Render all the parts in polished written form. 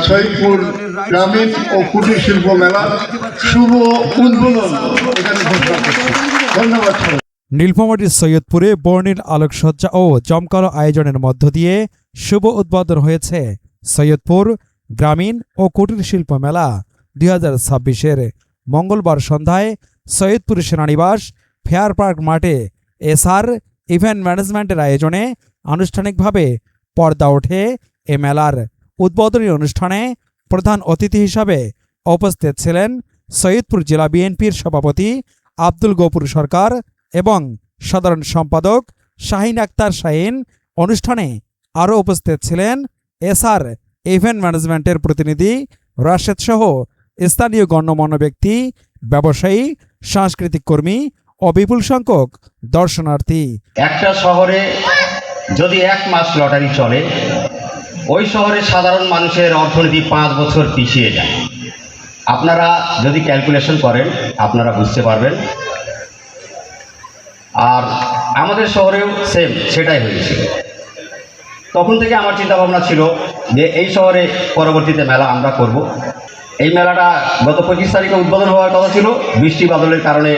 সৈয়দপুর গ্রামীণ ও কুটির শিল্প মেলার শুভ উদ্বোধন এখানে ঘোষণা করছি। ধন্যবাদ। নীলফামারীর সৈয়দপুরে বর্ণিল আলোকসজ্জা ও জমকালো আয়োজনের মধ্য দিয়ে শুভ উদ্বোধন হয়েছে সৈয়দপুর গ্রামীণ ও কুটির শিল্প মেলা 2026-এর। মঙ্গলবার সন্ধ্যায় সৈয়দপুর সেনানিবাস ফেয়ার পার্ক মাঠে এসআর ইভেন্ট ম্যানেজমেন্টের আয়োজনে আনুষ্ঠানিকভাবে পর্দা ওঠে এ মেলার। উদ্বোধনী অনুষ্ঠানে প্রধান অতিথি হিসাবে উপস্থিত ছিলেন সৈয়দপুর জেলা বিএনপির সভাপতি আব্দুল গফুর সরকার এবং সাধারণ সম্পাদক শাহিন আক্তার শাহিন। অনুষ্ঠানে আরও উপস্থিত ছিলেন এসআর ইভেন্ট ম্যানেজমেন্টের প্রতিনিধি রাশেদ সহ স্থানীয় গণ্যমান্য ব্যক্তি, ব্যবসায়ী, সাংস্কৃতিক কর্মী ও বিপুল সংখ্যক দর্শনার্থী। একটা শহরে যদি 1 মাস লটারি চলে, ওই শহরে সাধারণ মানুষের অর্থনীতি 5 বছর পিছিয়ে যায়। আপনারা যদি ক্যালকুলেশন করেন আপনারা বুঝতে পারবেন। আর আমাদের শহরেও সেম সেটাই হয়েছিল। তখন থেকে আমার চিন্তা ভাবনা ছিল যে এই শহরে পরবর্তীতে মেলা আমরা করব। এই মেলাটা গত 25 তারিখে উদ্বোধন হওয়ার কথা ছিল, বৃষ্টি বাদলের কারণে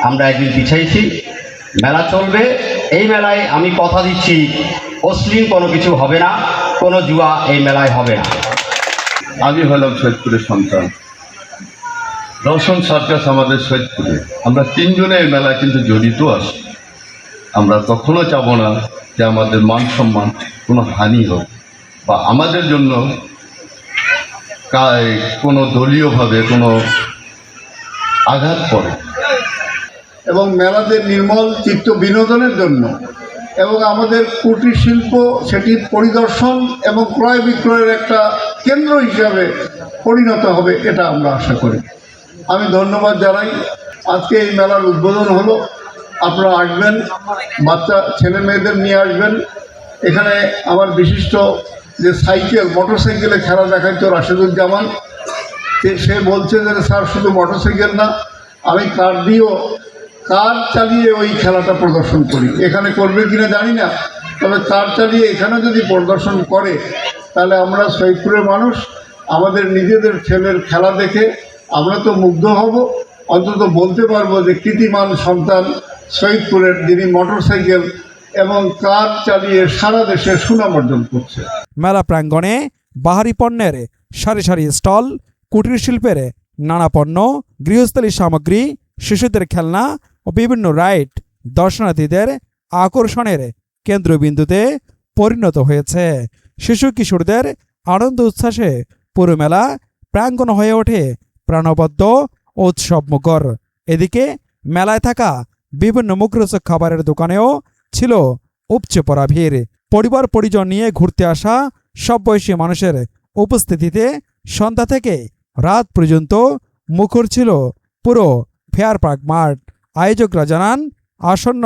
আমরা একদিন পিছাইছি। মেলা চলবে। এই মেলায় আমি কথা দিচ্ছি অশ্লীল কোনো কিছু হবে না, কোনো জুয়া এই মেলায় হবে না। আমি হলাম সৈয়দপুরের সন্তান। রওশন সার্কাস আমাদের সৈয়দপুরে। আমরা 3 জনে এই মেলায় কিন্তু জড়িত আছি। আমরা কখনো চাবো না যে আমাদের মান সম্মান কোনো হানি হোক বা আমাদের জন্য কোনো দলীয়ভাবে কোনো আঘাত পড়ে। এবং মেলাদের নির্মল চিত্ত বিনোদনের জন্য এবং আমাদের কুটির শিল্প সেটি পরিদর্শন এবং ক্রয় বিক্রয়ের একটা কেন্দ্র হিসাবে পরিণত হবে, এটা আমরা আশা করি। আমি ধন্যবাদ জানাই। আজকে এই মেলার উদ্বোধন হলো, আপনারা আসবেন, বাচ্চা ছেলে মেয়েদের নিয়ে আসবেন। এখানে আমার বিশিষ্ট যে মোটরসাইকেলে খেলা দেখাইতো রাশেদুজ্জামান, সে বলছে যে স্যার শুধু মোটরসাইকেল না, আমি কার চালিয়ে ওই খেলাটা প্রদর্শন করি। এখানে করবে কিনা জানি না, তবে কার চালিয়ে এখানে যদি প্রদর্শন করে তাহলে আমরা সৈয়দপুরের মানুষ আমাদের নিজেদের ছেলের খেলা দেখে আমরা তো মুগ্ধ হব। অন্তত বলতে পারবো যে কৃতিমান সন্তান সৈয়দপুরের, যিনি মোটরসাইকেল এবং কার চালিয়ে সারা দেশে সুনাম অর্জন করছে। মেলা প্রাঙ্গণে বাহারি পণ্যের সারি সারি স্টল, কুটির শিল্পের নানা পণ্য, গৃহস্থলী সামগ্রী, শিশুদের খেলনা ও বিভিন্ন রাইড দর্শনার্থীদের আকর্ষণের কেন্দ্রবিন্দুতে পরিণত হয়েছে। শিশু কিশোরদের আনন্দ উচ্ছ্বাসে পুরো মেলা প্রাঙ্গণ হয়ে ওঠে প্রাণবদ্ধ ও উৎসবমুখর। এদিকে মেলায় থাকা বিভিন্ন মুখরোচক খাবারের দোকানেও ছিল উপচে পড়া ভিড়। পরিবার পরিজন নিয়ে ঘুরতে আসা সব বয়সী মানুষের উপস্থিতিতে সন্ধ্যা থেকে রাত পর্যন্ত মুখর ছিল পুরো ফেয়ার পার্ক মাঠ। আয়োজকরা জানান, আসন্ন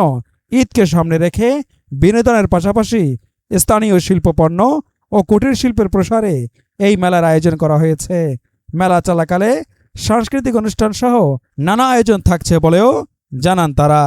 ঈদকে সামনে রেখে বিনোদনের পাশাপাশি স্থানীয় শিল্পপণ্য ও কুটির শিল্পের প্রসারে এই মেলার আয়োজন করা হয়েছে। মেলা চলাকালে সাংস্কৃতিক অনুষ্ঠান সহ নানা আয়োজন থাকছে বলেও জানান তারা।